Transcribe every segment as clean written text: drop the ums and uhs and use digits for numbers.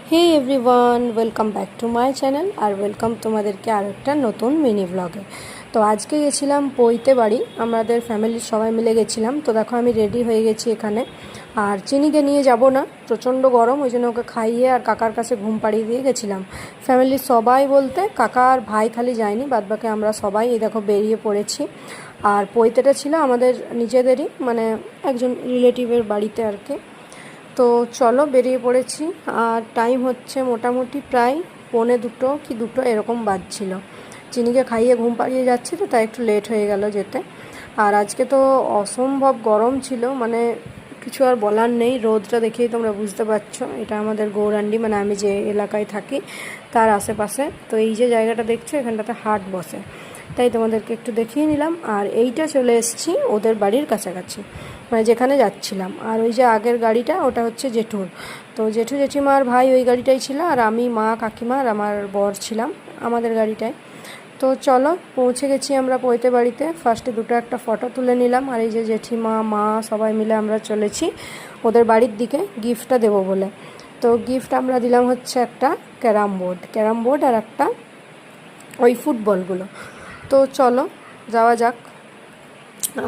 Hey everyone, welcome back to my channel আর welcome তোমাদেরকে আর একটা নতুন মিনি ব্লগে। তো আজকে গেছিলাম পৈতে বাড়ি, আমাদের ফ্যামিলির সবাই মিলে গেছিলাম। তো দেখো আমি রেডি হয়ে গেছি এখানে, আর চিনিকে নিয়ে যাব না, প্রচণ্ড গরম, ওই জন্য ওকে খাইয়ে আর কাকার কাছে ঘুম পাড়িয়ে দিয়ে গেছিলাম। ফ্যামিলির সবাই বলতে কাকা আর ভাই খালি যায়নি, বাদবাকি আমরা সবাই এই দেখো বেরিয়ে পড়েছি। আর পৈতেটা ছিল আমাদের নিজেদেরই, মানে একজন রিলেটিভের বাড়িতে আর কি। তো চলো বেরিয়ে পড়েছি, আর টাইম হচ্ছে মোটামুটি প্রায় 1:45 কি 2 এরকম বাজছিল। চিনিকে খাইয়ে ঘুম পাড়িয়ে যাচ্ছি, তো তাই একটু লেট হয়ে গেল যেতে। আর আজকে তো অসম্ভব গরম ছিল, মানে কিছু আর বলার নেই। রোদটা দেখেই তোমরা বুঝতে পারছো, এটা আমাদের গৌরাণ্ডি, মানে আমি যে এলাকায় থাকি তার আশেপাশে। তো এই যে জায়গাটা দেখছো, এখানটাতে হাট বসে, তাই তোমাদেরকে একটু দেখিয়ে নিলাম। আর এইটা চলে এসেছি ওদের বাড়ির কাছাকাছি, মানে যেখানে যাচ্ছিলাম। আর ওই যে আগের গাড়িটা ওটা হচ্ছে জেঠুর, তো জেঠু জেঠিমার ভাই ওই গাড়িটাই ছিল, আর আমি, মা, কাকিমা আর আমার বর ছিলাম আমাদের গাড়িটায়। তো চলো পৌঁছে গেছি আমরা পৈতে বাড়িতে। ফার্স্টে একটা ফটো তুলে নিলাম, আর এই যে জেঠিমা, মা সবাই মিলে আমরা চলেছি ওদের বাড়ির দিকে গিফটটা দেবো বলে। তো গিফট আমরা দিলাম হচ্ছে একটা ক্যারাম বোর্ড আর একটা ওই ফুটবলগুলো। তো চলো যাওয়া যাক।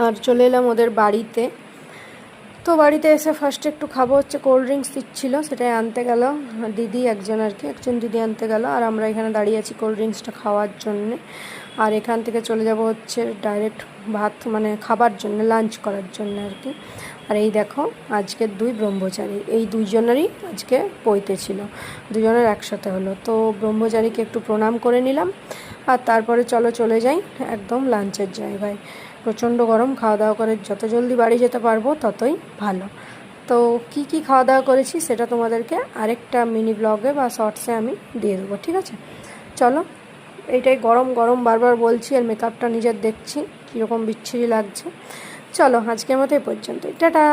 আর চলে এলাম ওদের বাড়িতে। তো বাড়িতে এসে ফার্স্টে একটু খাবো হচ্ছে কোল্ড ড্রিঙ্কস দিচ্ছিলো, সেটাই আনতে গেল দিদি একজন আর কি, একজন দিদি আনতে গেল, আর আমরা এখানে দাঁড়িয়ে আছি কোল্ড ড্রিঙ্কসটা খাওয়ার জন্যে। আর এখান থেকে চলে যাব হচ্ছে ডাইরেক্ট ভাত, মানে খাবার জন্য, লাঞ্চ করার জন্য আর কি। আর এই দেখো আজকের 2 ব্রহ্মচারী, এই দুইজনেরই আজকে পৈতে ছিল, দুজনের একসাথে হলো। তো ব্রহ্মচারীকে একটু প্রণাম করে নিলাম, আর তারপরে চলে যাই একদম লাঞ্চের জায়গায়। প্রচণ্ড গরম, খাওয়া দাওয়া করে যত জলদি বাড়ি যেতে পারবো ততই ভালো। তো কি খাওয়া দাওয়া করেছি সেটা তোমাদেরকে আরেকটা মিনি ব্লগে বা শর্টসে আমি দিয়ে দেবো, ঠিক আছে? চলো, এইটাই গরম গরম বারবার বলছি, আর মেকআপটা নিজের দেখছি কীরকম বিচ্ছিরি লাগছে। চলো আজকের মতো এই পর্যন্ত, টাটা।